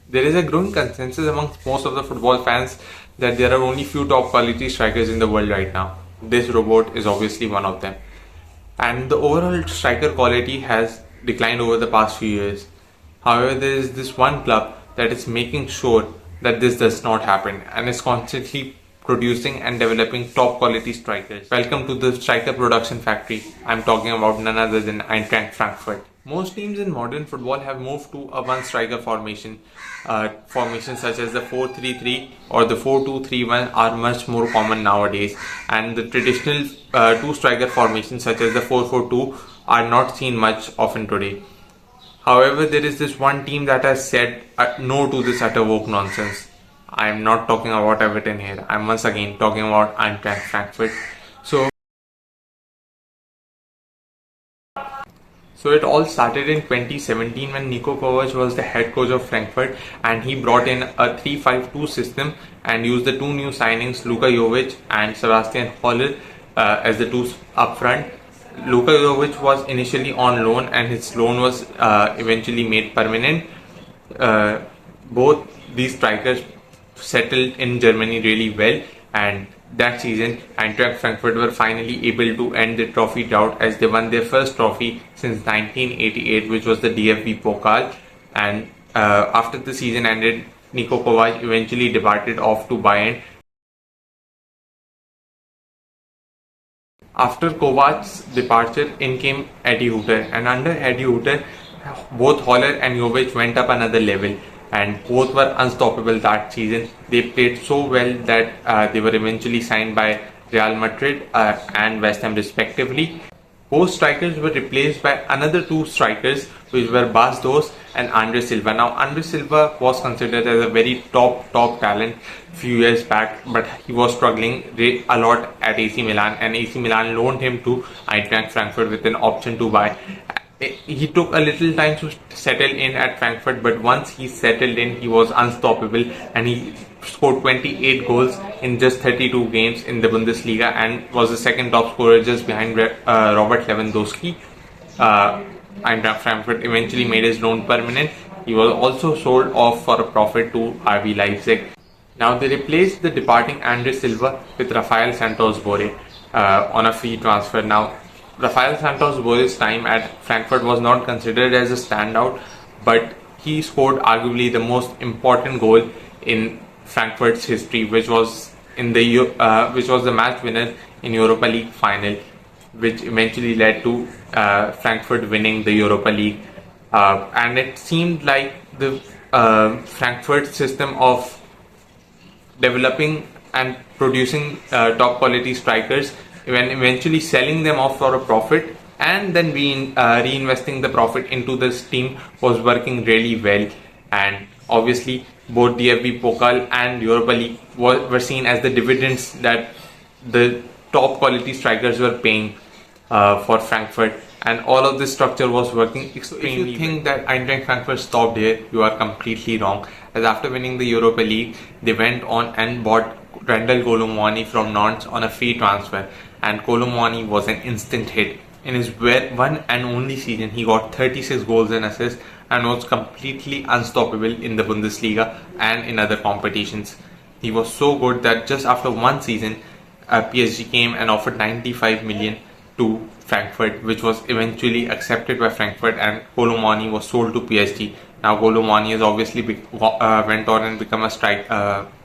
There is a growing consensus amongst most of the football fans that there are only few top quality strikers in the world right now. This robot is obviously one of them. And the overall striker quality has declined over the past few years. However, there is this one club that is making sure that this does not happen and is constantly producing and developing top quality strikers. Welcome to the striker production factory. I'm talking about none other than Eintracht Frankfurt. Most teams in modern football have moved to a one striker formation. Formations such as the 4-3-3 or the 4-2-3-1 are much more common nowadays, and the traditional two striker formations such as the 4-4-2 are not seen much often today. However, there is this one team that has said no to this utter woke nonsense. I am not talking about Everton here. I'm once again talking about Eintracht Frankfurt. So it all started in 2017 when Jović was the head coach of Frankfurt, and he brought in a 3-5-2 system and used the two new signings, Luka Jović and Sébastien as the two up front. Luka Jović was initially on loan, and his loan was eventually made permanent. Both these strikers settled in Germany really well, and that season Eintracht Frankfurt were finally able to end the trophy drought as they won their first trophy since 1988, which was the DFB Pokal. And after the season ended, Niko Kovac eventually departed off to Bayern. After Kovac's departure, in came Adi Hütter, and under Adi Hütter, both Haller and Jović went up another level, and both were unstoppable that season. They played so well that they were eventually signed by Real Madrid and West Ham respectively. Both strikers were replaced by another two strikers, which were Bas Dost and Andre Silva. Now, Andre Silva was considered as a very top talent few years back, but he was struggling a lot at AC Milan, and AC Milan loaned him to Eintracht Frankfurt with an option to buy. He took a little time to settle in at Frankfurt, but once he settled in, he was unstoppable, and he scored 28 goals in just 32 games in the Bundesliga and was the second top scorer just behind Robert Lewandowski. Eintracht Frankfurt eventually made his loan permanent. He was also sold off for a profit to RB Leipzig. Now they replaced the departing Andre Silva with Rafael Santos Borré on a free transfer. Now, Rafael Santos Borré's time at Frankfurt was not considered as a standout, but he scored arguably the most important goal in Frankfurt's history, which was the match winner in Europa League final, which eventually led to Frankfurt winning the Europa League. And it seemed like the Frankfurt system of developing and producing top quality strikers, when eventually selling them off for a profit and then reinvesting the profit into this team, was working really well. And obviously both DFB Pokal and Europa League were seen as the dividends that the top quality strikers were paying for Frankfurt, and all of this structure was working extremely well. If you think that Eintracht Frankfurt stopped here, you are completely wrong, as after winning the Europa League, they went on and bought Randal Kolo Muani from Nantes on a free transfer, and Kolo Muani was an instant hit. In his one and only season, he got 36 goals and assists and was completely unstoppable in the Bundesliga and in other competitions. He was so good that just after one season, PSG came and offered 95 million to Frankfurt, which was eventually accepted by Frankfurt, and Kolo Muani was sold to PSG. Now Kolo Muani has obviously went on and become a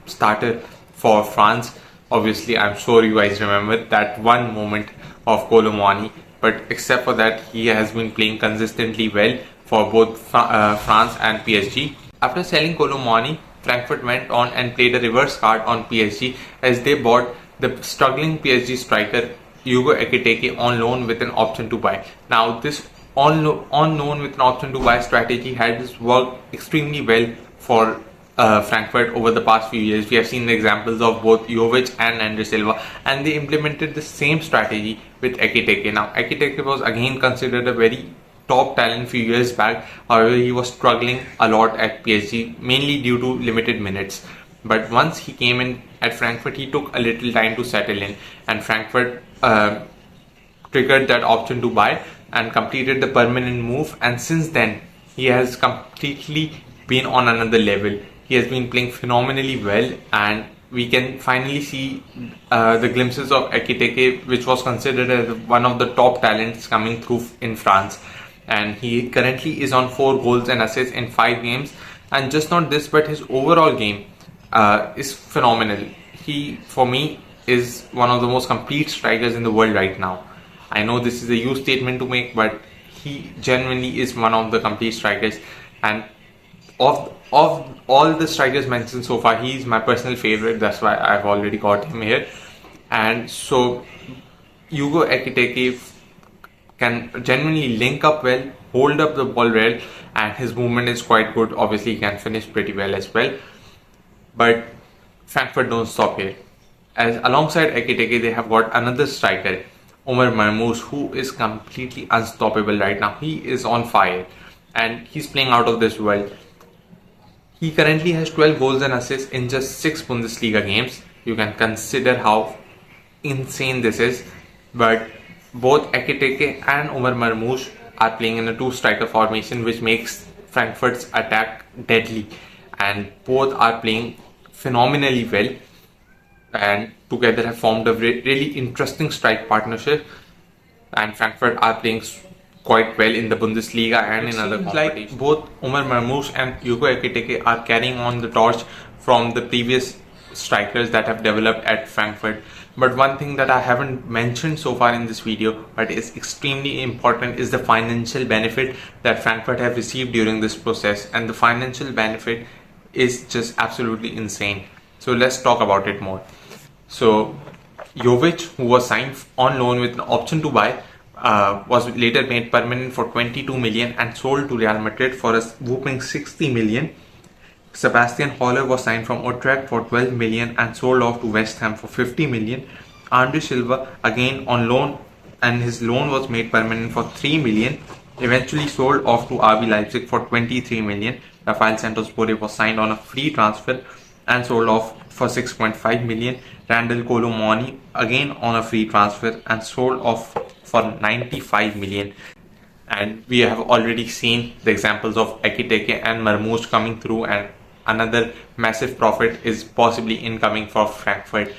starter for France. Obviously, I'm sure you guys remember that one moment of Kolo Muani, but except for that, he has been playing consistently well for both France and PSG. After selling Kolo Muani, Frankfurt went on and played a reverse card on PSG, as they bought the struggling PSG striker Hugo Ekitike on loan with an option to buy. Now, this on loan with an option to buy strategy has worked extremely well for Frankfurt over the past few years. We have seen the examples of both Jović and Andre Silva, and they implemented the same strategy with Ekitike. Now, Ekitike was again considered a very top talent few years back. However, he was struggling a lot at PSG, mainly due to limited minutes. But once he came in at Frankfurt, he took a little time to settle in, and Frankfurt triggered that option to buy and completed the permanent move. And since then, he has completely been on another level. He has been playing phenomenally well, and we can finally see the glimpses of Ekitike, which was considered as one of the top talents coming through in France. And he currently is on 4 goals and assists in 5 games. And just not this, but his overall game is phenomenal. He, for me, is one of the most complete strikers in the world right now. I know this is a huge statement to make, but he genuinely is one of the complete strikers. And of all the strikers mentioned so far, he is my personal favorite. That's why I've already got him here. And so Hugo Ekitike can genuinely link up well, hold up the ball well, and his movement is quite good. Obviously, he can finish pretty well as well. But Frankfurt don't stop here. As alongside Ekitike, they have got another striker, Omar Marmoush, who is completely unstoppable right now. He is on fire, and he's playing out of this world. He currently has 12 goals and assists in just 6 Bundesliga games. You can consider how insane this is. But both Ekitike and Omar Marmoush are playing in a 2-striker formation, which makes Frankfurt's attack deadly. And both are playing phenomenally well, and together have formed a really interesting strike partnership. And Frankfurt are playing quite well in the Bundesliga and in other competitions. Like both Omar Marmoush and Hugo Ekitike are carrying on the torch from the previous strikers that have developed at Frankfurt. But one thing that I haven't mentioned so far in this video, but is extremely important, is the financial benefit that Frankfurt have received during this process. And the financial benefit is just absolutely insane. So let's talk about it more. So Jović, who was signed on loan with an option to buy, was later made permanent for 22 million and sold to Real Madrid for a whopping 60 million. Sébastien was signed from Utrecht for 12 million and sold off to West Ham for 50 million. Andre Silva, again on loan, and his loan was made permanent for 3 million, eventually sold off to RB Leipzig for 23 million. Rafael Santos Borré was signed on a free transfer and sold off for 6.5 million. Randal Kolo Muani, again on a free transfer, and sold off for 95 million. And we have already seen the examples of Ekitike and Marmoush coming through, and another massive profit is possibly incoming for Frankfurt.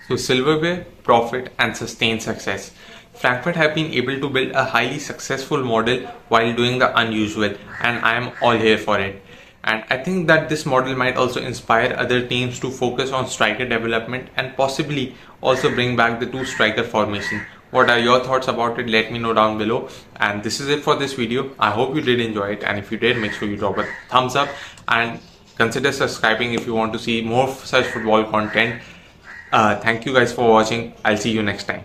So silverware, profit and sustained success. Frankfurt have been able to build a highly successful model while doing the unusual, and I am all here for it. And I think that this model might also inspire other teams to focus on striker development and possibly also bring back the 2-striker formation. What are your thoughts about it? Let me know down below. And this is it for this video. I hope you did enjoy it, and if you did, make sure you drop a thumbs up and consider subscribing if you want to see more such football content. Thank you guys for watching. I'll see you next time.